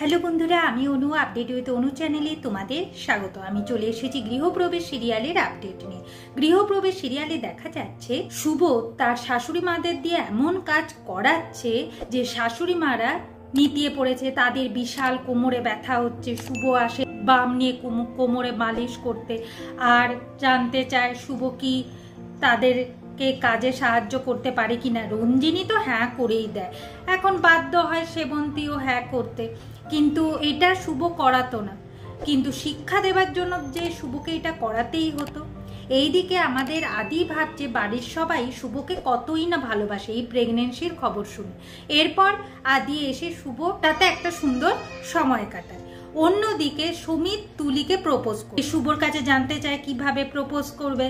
Hello বন্ধুরা, আমি অনু। Update with অনু চ্যানেলে তোমাদের স্বাগত। আমি চলে এসেছি গৃহপ্রবেশ সিরিয়ালের আপডেট নিয়ে। গৃহপ্রবেশ সিরিয়ালে দেখা যাচ্ছে শুভ তার শাশুড়ি মাদের দিয়ে এমন কাজ করাচ্ছে যে শাশুড়ি মারা নিতিয়ে পড়েছে। তাদের বিশাল কোমরে ব্যথা হচ্ছে। শুভ আসে বাম নিয়ে কোমরে মালিশ করতে, আর জানতে চায় শুভ কি তাদেরকে কাজে সাহায্য করতে পারে কিনা। রঞ্জিনী তো হ্যাঁ করেই দেয়। এখন বাধ্য হয় সেবন্তীও হ্যাঁ করতে, কিন্তু এটা শুভ করাতো না। কিন্তু শিক্ষা দেবার জন্য যে শুভকে এটা করাতেই হতো। এইদিকে আমাদের আদি ভাবছে বাড়ির সবাই শুভকে কতই না ভালোবাসে এই প্রেগনেন্সির খবর শুনে। এরপর আদি এসে শুভ তাতে একটা সুন্দর সময় কাটায়। অন্যদিকে সুমিত তুলিকে প্রপোজ করে। শুভর কাছে জানতে চায় কিভাবে প্রপোজ করবে।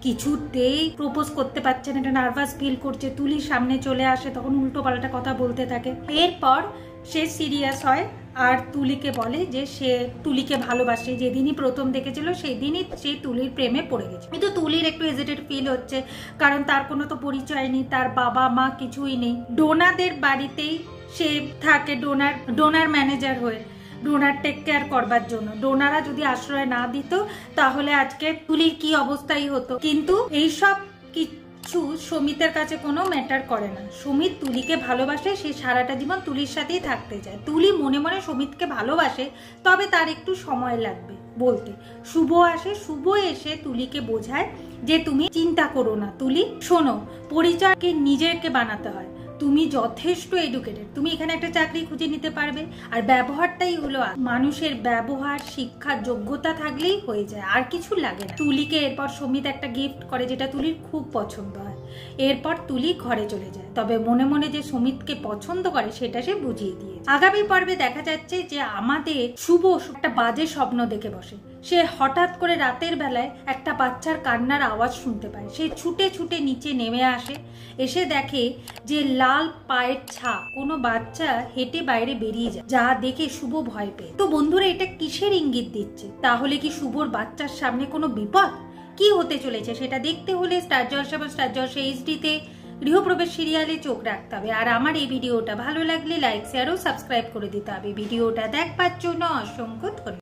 কিছুতেই প্রপোজ করতে পারছে না, এটা নার্ভাস ফিল করছে। তুলির সামনে চলে আসে, তখন উল্টো পাল্টা কথা বলতে থাকে। এরপর সে সিরিয়াস হয় আর তুলিকে বলে যে সে তুলিকে ভালোবাসে। যেদিনই প্রথম দেখেছিল সেদিনই সে তুলির প্রেমে পড়ে গেছে। কিন্তু তুলির একটু হেজিটেড ফিল হচ্ছে, কারণ তার কোনো তো পরিচয় নেই, তার বাবা মা কিছুই নেই। ডোনাদের বাড়িতেই সে থাকে, ডোনার ম্যানেজার হয়ে, ডোনার টেক কেয়ার করবার জন্য। ডোনারা যদি আশ্রয় না দিত তাহলে আজকে তুলির কি অবস্থাই হতো। কিন্তু এইসব কিছু সুমিতের কাছে কোনো ম্যাটার করে না। সুমিত তুলিকে ভালোবাসে, সে সারাটা জীবন তুলির সাথেই থাকতে চায়। তুলি মনে মনে সুমিতকে ভালোবাসে, তবে তার একটু সময় লাগবে বলতে। শুভ আসে, শুভ এসে তুলিকে বোঝায় যে তুমি চিন্তা করো না তুলি, শোনো, পরিচয়কে নিজেকে বানাতে হয়। তুমি যথেষ্ট এডুকেটেড, তুমি এখানে একটা চাকরি খুঁজে নিতে পারবে। আর ব্যবহারটাই হলো মানুষের ব্যবহার, শিক্ষা, যোগ্যতা থাকলেই হয়ে যায়, আর কিছু লাগে না। তুলিকে এরপর সুমিত একটা গিফট করে যেটা তুলির খুব পছন্দ হয়। এরপর তুলি ঘরে চলে যায়, তবে মনে মনে যে সুমিতকে পছন্দ করে সেটা সে বুঝিয়ে দিয়ে। আগামী পর্বে দেখা যাচ্ছে যে আমাদের শুভ একটা বাজে স্বপ্ন দেখে বসে। সে হঠাৎ করে রাতের বেলায় একটা বাচ্চার কান্নার আওয়াজ শুনতে পায়। সে ছুটে ছুটে নিচে নেমে আসে, এসে দেখে যে লাল পায়ের ছাপ, কোনো বাচ্চা হেঁটে বাইরে বেরিয়ে যায়, যা দেখে শুভ ভয় পেয়ে। তো বন্ধুরা, এটা কিসের ইঙ্গিত দিচ্ছে? তাহলে কি শুভর বাচ্চার সামনে কোনো বিপদ? কি হতে চলেছে সেটা দেখতে হলে স্টার জলসা বা স্টার জলসা এইচডিতে গৃহপ্রবেশ সিরিয়ালে চোখ রাখতে হবে। আর আমার এই ভিডিওটা ভালো লাগলে লাইক, শেয়ার ও সাবস্ক্রাইব করে দিতে হবে। ভিডিওটা দেখবার জন্য অসংখ্য ধন্যবাদ।